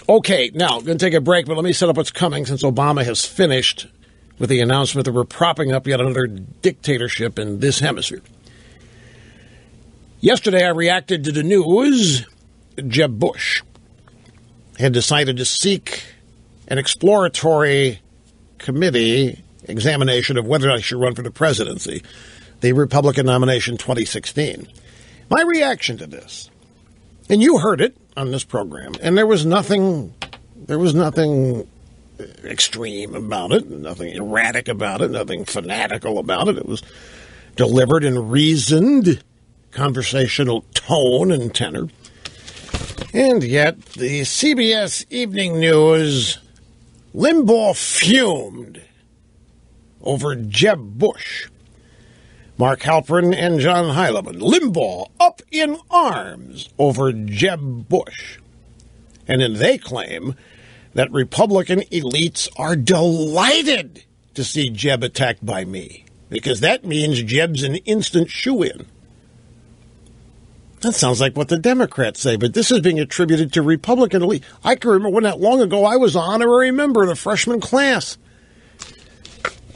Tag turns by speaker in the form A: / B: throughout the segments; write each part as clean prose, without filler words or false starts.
A: Okay, now, I'm going to take a break, but let me set up what's coming since Obama has finished with the announcement that we're propping up yet another dictatorship in this hemisphere. Yesterday, I reacted to the news. Jeb Bush had decided to seek an exploratory committee examination of whether I should run for the presidency, the Republican nomination 2016. My reaction to this, and you heard it on this program, and there was nothing extreme about it, nothing erratic about it, nothing fanatical about it. It was delivered in reasoned conversational tone and tenor. And yet, the CBS Evening News, Limbaugh fumed over Jeb Bush. Mark Halperin and John Heilemann. Limbaugh up in arms over Jeb Bush. And then they claim that Republican elites are delighted to see Jeb attacked by me, because that means Jeb's an instant shoo-in. That sounds like what the Democrats say, but this is being attributed to Republican elite. I can remember when not long ago I was an honorary member of the freshman class.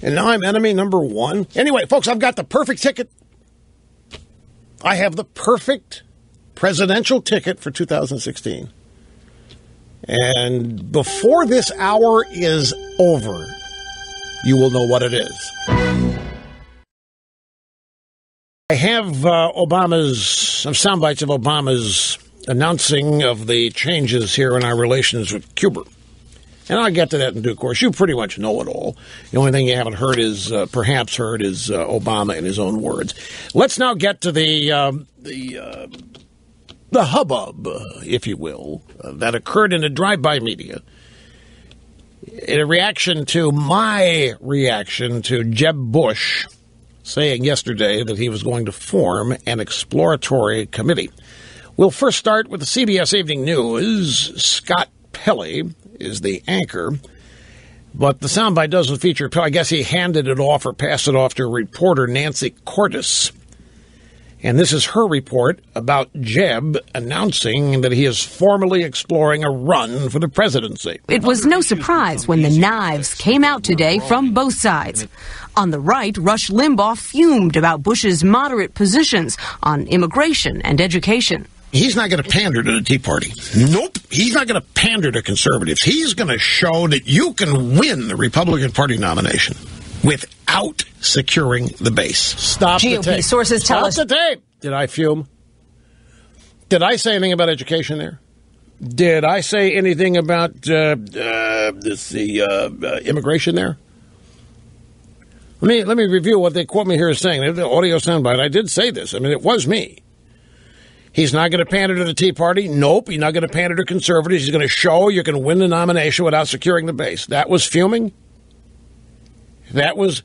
A: And now I'm enemy number one. Anyway, folks, I've got the perfect ticket. I have the perfect presidential ticket for 2016. And before this hour is over, you will know what it is. I have some sound bites of Obama's announcing of the changes here in our relations with Cuba. And I'll get to that in due course. You pretty much know it all. The only thing you haven't heard is, perhaps heard, is Obama in his own words. Let's now get to the hubbub, if you will, that occurred in the drive-by media in a reaction to my reaction to Jeb Bush saying yesterday that he was going to form an exploratory committee. We'll first start with the CBS Evening News. Scott Pelley is the anchor, but the soundbite doesn't feature Pelley. I guess he handed it off or passed it off to reporter Nancy Cordes. And this is her report about Jeb announcing that he is formally exploring a run for the presidency.
B: It was no surprise when the knives came out today from both sides. On the right, Rush Limbaugh fumed about Bush's moderate positions on immigration and education.
A: He's not going to pander to the Tea Party. Nope. He's not going to pander to conservatives. He's going to show that you can win the Republican Party nomination without securing the base. Stop
B: GOP
A: the tape.
B: Sources tell us.
A: Stop the tape. Did I fume? Did I say anything about education there? Did I say anything about immigration there? Let me review what they quote me here as saying. The audio soundbite. I did say this. I mean, it was me. He's not going to pander to the Tea Party. Nope. He's not going to pander to conservatives. He's going to show you can win the nomination without securing the base. That was fuming. That was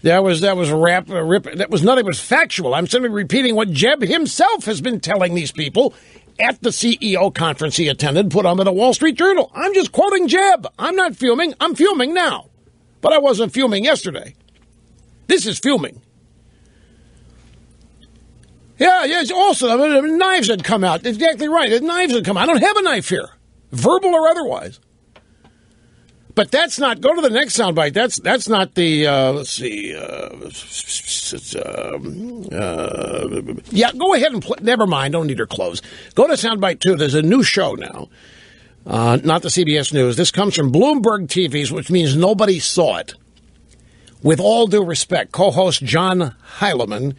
A: nothing but factual. I'm simply repeating what Jeb himself has been telling these people at the CEO conference he attended, put on by the Wall Street Journal. I'm just quoting Jeb. I'm not fuming. I'm fuming now. But I wasn't fuming yesterday. This is fuming. Yeah, yes, also, knives had come out. Exactly right. The knives had come out. I don't have a knife here, verbal or otherwise. But that's not, go to the next soundbite. That's not the, let's see, yeah, go ahead and play. Never mind, don't need her clothes. Go to soundbite 2. There's a new show now, not the CBS News. This comes from Bloomberg TV's, which means nobody saw it. With all due respect, co-host John Heilemann,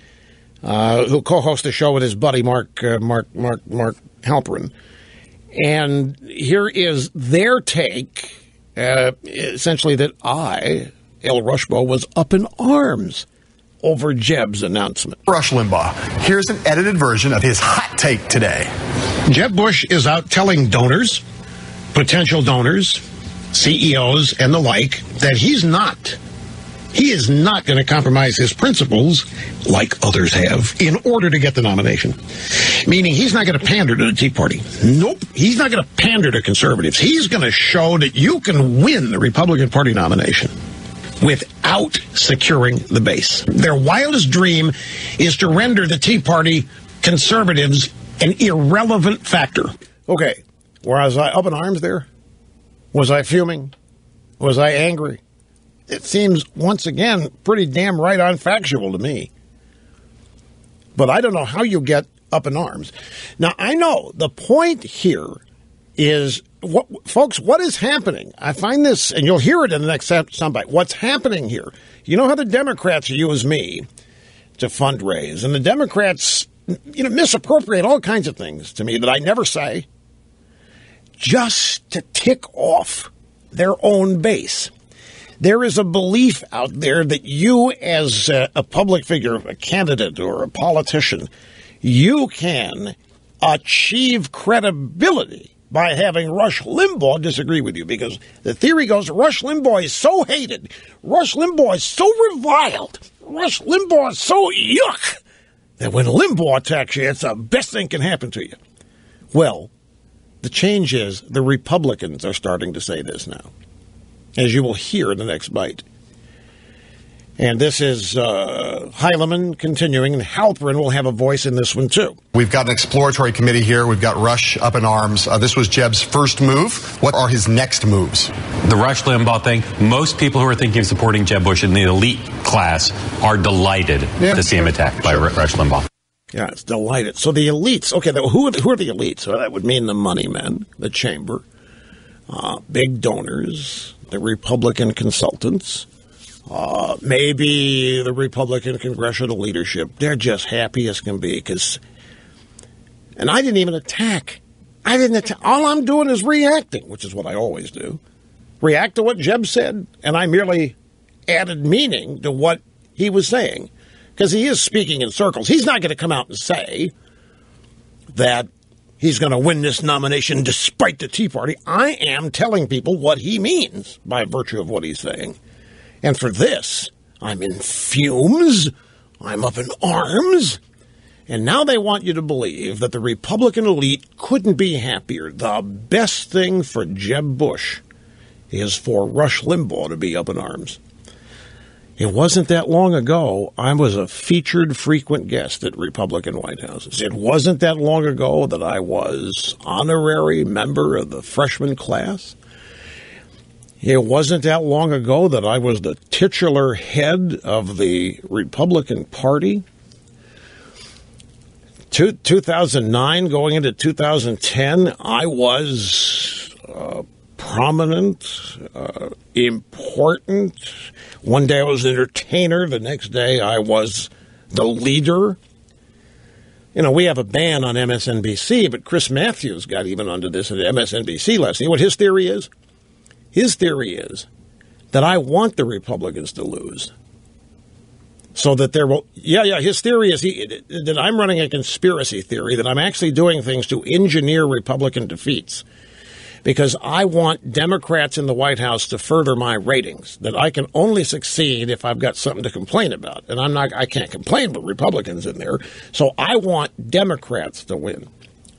A: who co-hosts the show with his buddy Mark Halperin. And here is their take, essentially that Rush Limbaugh, was up in arms over Jeb's announcement.
C: Rush Limbaugh. Here's an edited version of his hot take today.
A: Jeb Bush is out telling donors, potential donors, CEOs, and the like, that he is not going to compromise his principles, like others have, in order to get the nomination. Meaning he's not going to pander to the Tea Party. Nope. He's not going to pander to conservatives. He's going to show that you can win the Republican Party nomination without securing the base. Their wildest dream is to render the Tea Party conservatives an irrelevant factor. Okay. Was I up in arms there? Was I fuming? Was I angry? It seems, once again, pretty damn right on factual to me. But I don't know how you get up in arms. Now, I know the point here is, folks, what is happening? I find this, and you'll hear it in the next soundbite. What's happening here? You know how the Democrats use me to fundraise, and the Democrats, misappropriate all kinds of things to me that I never say, just to tick off their own base. There is a belief out there that you, as a public figure, a candidate or a politician, you can achieve credibility by having Rush Limbaugh disagree with you, because the theory goes Rush Limbaugh is so hated, Rush Limbaugh is so reviled, Rush Limbaugh is so yuck, that when Limbaugh attacks you, it's the best thing can happen to you. Well, the change is the Republicans are starting to say this now, as you will hear in the next bite. And this is Heilemann continuing, and Halperin will have a voice in this one, too.
C: We've got an exploratory committee here. We've got Rush up in arms. This was Jeb's first move. What are his next moves?
D: The Rush Limbaugh thing, most people who are thinking of supporting Jeb Bush in the elite class are delighted to see him attacked by Rush Limbaugh.
A: Yeah, it's delighted. So the elites, okay, who are the elites? Well, that would mean the money men, the chamber, big donors, the Republican consultants, maybe the Republican congressional leadership. They're just happy as can be and I didn't even attack. All I'm doing is reacting, which is what I always do. React to what Jeb said, and I merely added meaning to what he was saying, because he is speaking in circles. He's not going to come out and say that he's going to win this nomination despite the Tea Party. I am telling people what he means by virtue of what he's saying. And for this, I'm in fumes, I'm up in arms, and now they want you to believe that the Republican elite couldn't be happier. The best thing for Jeb Bush is for Rush Limbaugh to be up in arms. It wasn't that long ago I was a featured frequent guest at Republican White Houses. It wasn't that long ago that I was honorary member of the freshman class. It wasn't that long ago that I was the titular head of the Republican Party. 2009 going into 2010, I was prominent, important. One day I was an entertainer. The next day I was the leader. We have a ban on MSNBC, but Chris Matthews got even onto this at MSNBC last night. You know what his theory is? His theory is that I want the Republicans to lose. So that there will, his theory is that I'm running a conspiracy theory, that I'm actually doing things to engineer Republican defeats. Because I want Democrats in the White House to further my ratings, that I can only succeed if I've got something to complain about. And I can't complain with Republicans in there. So I want Democrats to win.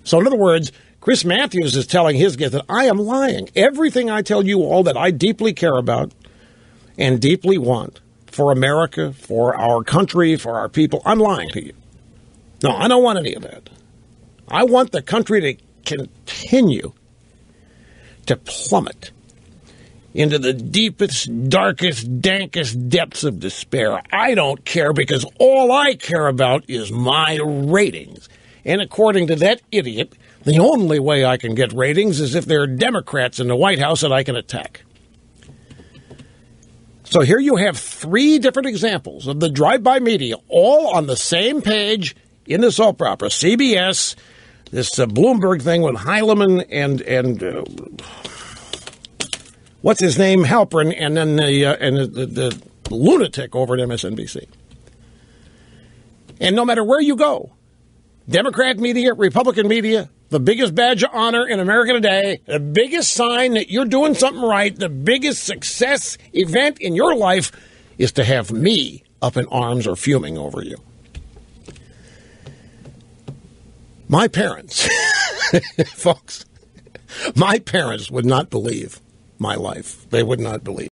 A: So in other words, Chris Matthews is telling his guests that I am lying. Everything I tell you all that I deeply care about and deeply want for America, for our country, for our people, I'm lying to you. No, I don't want any of that. I want the country to continue to plummet into the deepest, darkest, dankest depths of despair. I don't care, because all I care about is my ratings. And according to that idiot, the only way I can get ratings is if there are Democrats in the White House that I can attack. So here you have three different examples of the drive-by media, all on the same page in the soap opera. CBS, this Bloomberg thing with Heilemann and what's his name, Halperin, and then the lunatic over at MSNBC. And no matter where you go, Democrat media, Republican media, the biggest badge of honor in America today, the biggest sign that you're doing something right, the biggest success event in your life is to have me up in arms or fuming over you. My parents, folks, my parents would not believe my life. They would not believe.